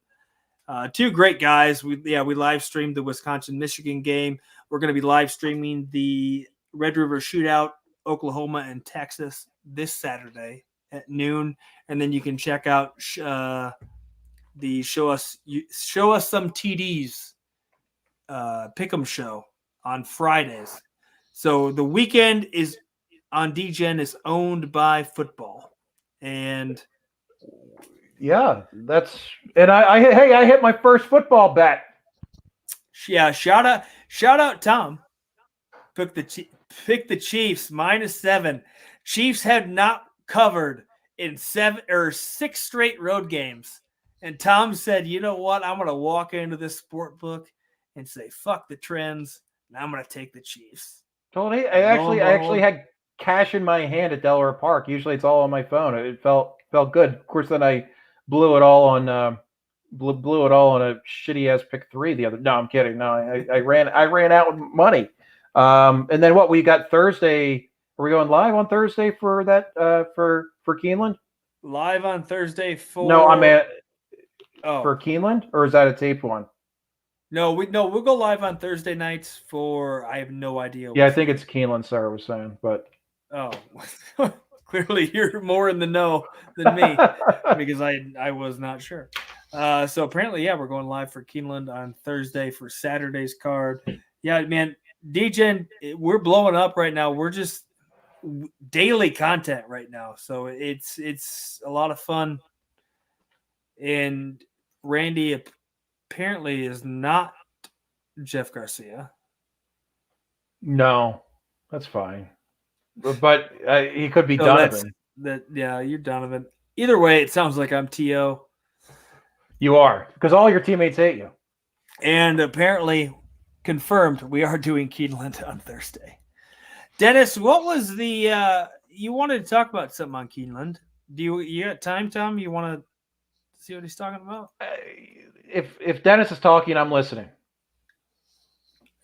Two great guys. We live streamed the Wisconsin-Michigan game. We're going to be live streaming the Red River Shootout, Oklahoma and Texas this Saturday at noon. And then you can check out the Show Us Some TDs Pick'em show on Fridays. So the weekend is on DGen is owned by football. And Yeah, and I hit my first football bet. yeah, shout out Tom. Pick the Chiefs -7. Chiefs had not covered in 6 straight road games. And Tom said, "You know what? I'm going to walk into this sport book and say fuck the trends, and I'm going to take the Chiefs." Totally. And lo and I actually behold, had cash in my hand at Delaware Park. Usually it's all on my phone. It felt good. Of course, then I blew it all on blew it all on a shitty ass pick 3 the other. No, I'm kidding. No, I ran out with money. And then what we got Thursday? Are we going live on Thursday for that for Keeneland? live on Thursday for No, I mean oh for Keeneland, or is that a taped one? we'll go live on Thursday nights for I have no idea. Yeah, I think it's Keeneland. Sarah was saying, but oh, clearly you're more in the know than me because I was not sure. So apparently, yeah, we're going live for Keeneland on Thursday for Saturday's card. Yeah, man, DGen, we're blowing up right now. We're just daily content right now, so it's a lot of fun. And Randy apparently is not Jeff Garcia. no, that's fine. But he could be So Donovan. Yeah, you're Donovan. Either way, it sounds like I'm To. You are, because all your teammates hate you. And apparently, confirmed, we are doing Keeneland on Thursday. Dennis, what was the you wanted to talk about something on Keeneland? Do you got time, Tom? You want to see what he's talking about? If Dennis is talking, I'm listening.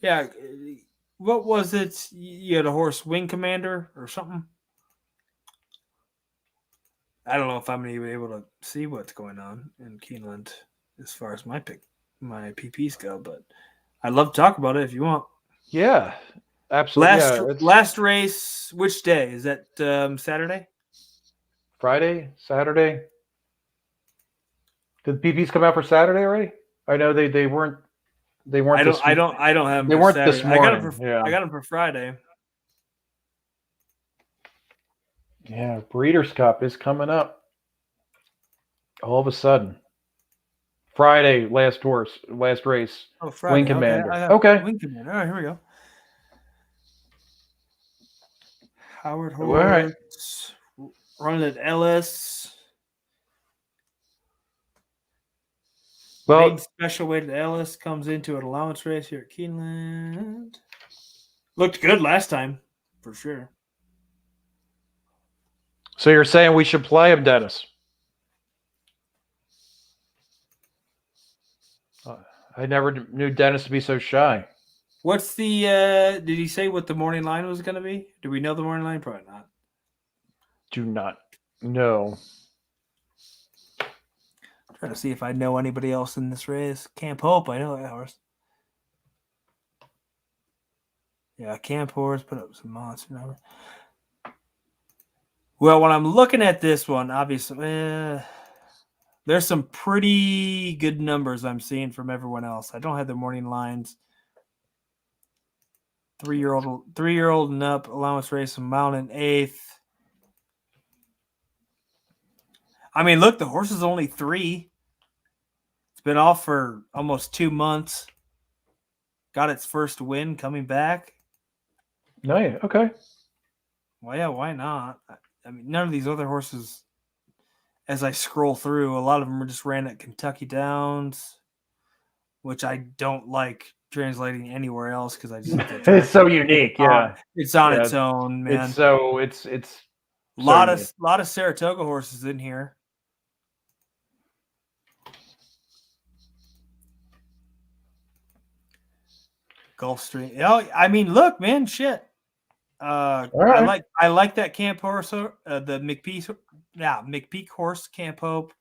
Yeah. What was it? You had a horse wing commander or something? I don't know if I'm going to be able to see what's going on in Keeneland as far as my PPs go, but I'd love to talk about it if you want. Yeah, absolutely. Last race, which day? Is that Saturday? Friday? Saturday? Did the PPs come out for Saturday already? I know they weren't. They weren't. I don't have them. They weren't Saturday. this morning. I got them for Friday. Yeah, Breeders' Cup is coming up. All of a sudden, Friday, last race. Oh, Friday. Wing Commander. Okay. Wing Commander. All right, here we go. Howard Horse. Right. Running at Ellis. Well, Maiden special weight at Ellis comes into an allowance race here at Keeneland. Looked good last time, for sure. So you're saying we should play him, Dennis? I never knew Dennis to be so shy. What's the did he say what the morning line was going to be? Do we know the morning line? Probably not. Do not know. Trying to see if I know anybody else in this race. Camp Hope, I know that horse. Yeah, Camp Horse put up some monster numbers. Well, when I'm looking at this one, obviously, there's some pretty good numbers I'm seeing from everyone else. I don't have the morning lines. 3-year-old and up, allowance race, Mountain 8th. I mean, look, the horse is only 3. It's been off for almost 2 months. Got its first win coming back. No, yeah, okay. Well, yeah, why not? I mean, none of these other horses, as I scroll through, a lot of them are just ran at Kentucky Downs, which I don't like translating anywhere else because I just it's so unique. Yeah, it's on its own, man. It's so a lot of Saratoga horses in here. Gulfstream. Oh, I mean, look, man, shit. Right. I like that Camp Horse, the McPeak horse, Camp Hope.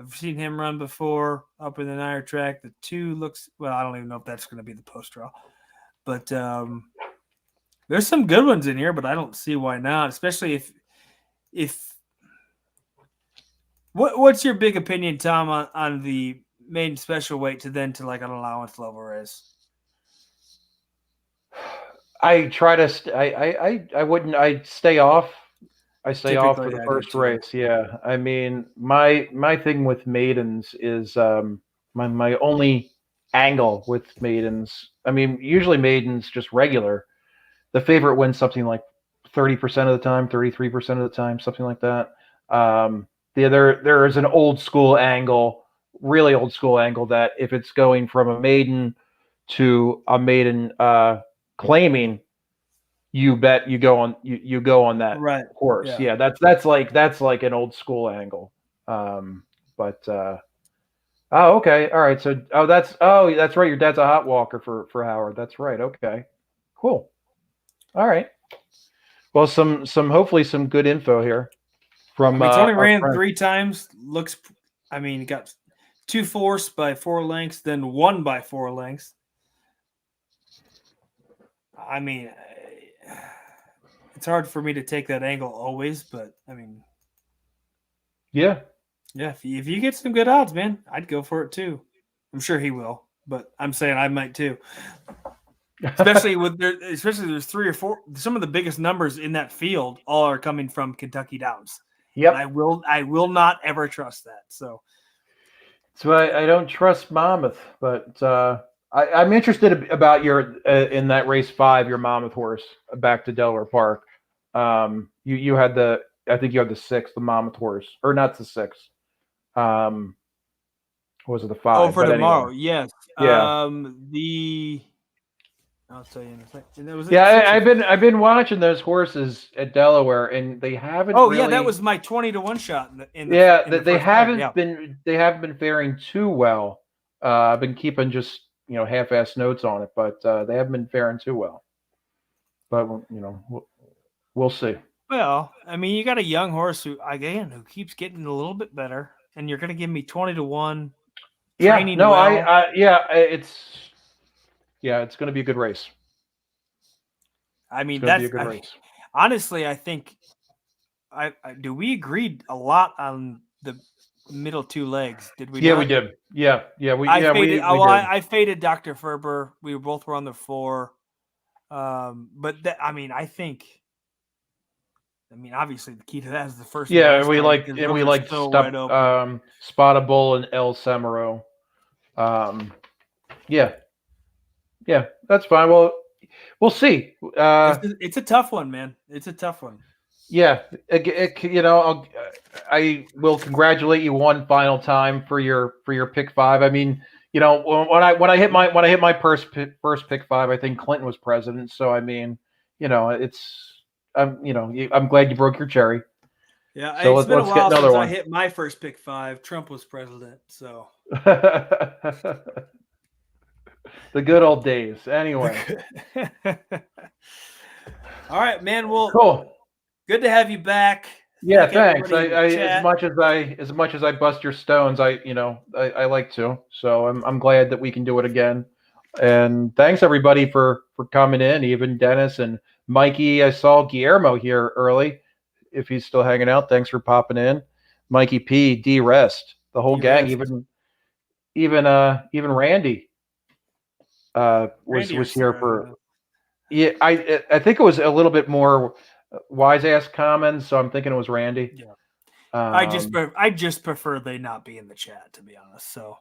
I've seen him run before up in the Nyer track. The 2 looks well. I don't even know if that's going to be the post draw, but there's some good ones in here. But I don't see why not, especially if. What's your big opinion, Tom, on the maiden special weight to like an allowance level race? I try to. I wouldn't. I stay off. I stay off for Typically, the I do first too. race. Yeah. I mean, my thing with maidens is my only angle with maidens. I mean, usually maidens just regular. The favorite wins something like 30% of the time, 33% of the time, something like that. There is an old school angle, really old school angle that if it's going from a maiden to a maiden claiming, you bet you go on that Right. horse. Yeah. Yeah, that's like an old school angle. But oh, okay, all right. So that's right. Your dad's a hot walker for Howard. That's right. Okay, cool. All right. Well, some hopefully some good info here I from mean, it's only our ran friend. 3 times. Looks, I mean, it got 2 forced by 4 lengths, then 1 by 4 lengths. I mean, it's hard for me to take that angle always, but I mean, Yeah. yeah, if you get some good odds, man, I'd go for it too. I'm sure he will, but I'm saying I might too. Especially there's 3 or 4. Some of the biggest numbers in that field all are coming from Kentucky Downs, and Yep. I will not ever trust that. So So I don't trust Monmouth, but I'm interested about your in that race 5, your Monmouth horse back to Delaware Park. You had the I think you had the 6, the Monmouth horse, or not the 6. Um, what was it, the oh, 5? for But anyway, tomorrow, yes. yeah, The I'll tell you in a second. And was yeah. it 6 or? I've been watching those horses at Delaware, and they haven't Oh yeah, that really. was my 20 to 1 shot Yeah, in the they first leg. Yeah. haven't been faring too well. I've been keeping just half-ass notes on it, but they haven't been faring too well. But we'll see. Well, I mean, you got a young horse who keeps getting a little bit better, and you're going to give me 20 to 1, Yeah, training no, well. it's going to be a good race. I It's mean, going to be a good race. honestly, I think do we agreed a lot on the middle 2 legs? Did we Yeah, we not? did. Yeah, we did. I faded Dr. Ferber. We both were on the 4. But I mean, obviously the key to that is the first and Yeah, last leg because those are so wide open. Spottable and El Semero. Yeah, yeah, that's fine. Well, we'll see. It's a tough one, man. It's a tough one. Yeah, I will congratulate you one final time for your pick 5. I mean, when I hit my first pick 5, I think Clinton was president. So I mean, I'm glad you broke your cherry. Yeah, So it's been a let's get while another since I one. hit my first pick 5. Trump was president, so The good old days. Anyway, all right, man. Well, cool. good to have you back. Yeah, Thank thanks. everybody in the chat. As much as I bust your stones, I like to. So I'm glad that we can do it again. And thanks everybody for coming in, even Dennis and Mikey. I saw Guillermo here early. If he's still hanging out, thanks for popping in. Mikey P, D Rest, the whole gang, D-Rest. even Randy Randy or was here for. Sarah. Yeah, I think it was a little bit more wise ass comments, so I'm thinking it was Randy. Yeah. I just prefer they not be in the chat, to be honest. So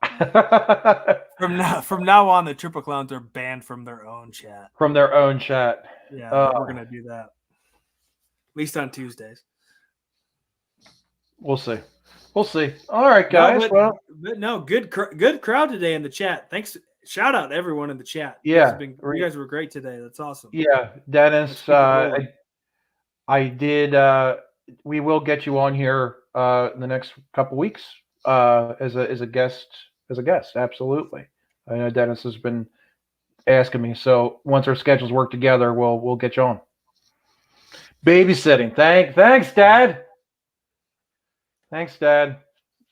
from now on, the Triple Clowns are banned from their own chat. From their own chat. Yeah, we're gonna do that. At least on Tuesdays. We'll see. We'll see. All right, guys. But no, good crowd today in the chat. Thanks. Shout out to everyone in the chat. Yeah, you guys were great today. That's awesome. Yeah, Dennis. I did. We will get you on here in the next couple weeks as a guest. As a guest, absolutely. I know Dennis has been asking me. So once our schedules work together, we'll get you on. Babysitting. Thanks, Dad. Thanks, Dad.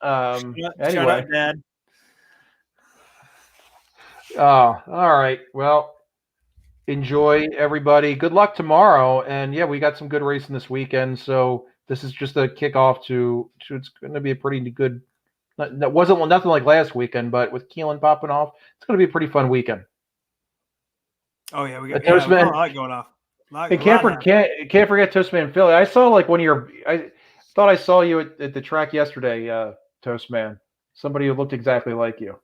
Anyway. Shout out, Dad. Oh, all right. Well, enjoy, everybody. Good luck tomorrow. And yeah, we got some good racing this weekend. So this is just a kickoff to it's going to be a pretty good. That wasn't nothing like last weekend, but with Keelan popping off, it's going to be a pretty fun weekend. Oh yeah, we got a Toastman. lot going off. And can't forget Toastman Philly. I saw like I thought I saw you at the track yesterday, Toastman. Somebody who looked exactly like you.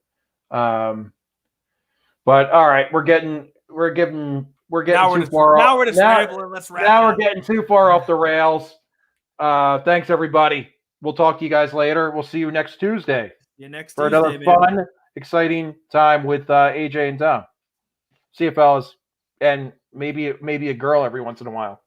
But all right, we're getting too far off. Now we're just rambling. Let's wrap. Now we're getting too far off the rails. Thanks everybody. We'll talk to you guys later. We'll see you next Tuesday. For another fun, exciting time with AJ and Tom. See you fellas, and maybe a girl every once in a while.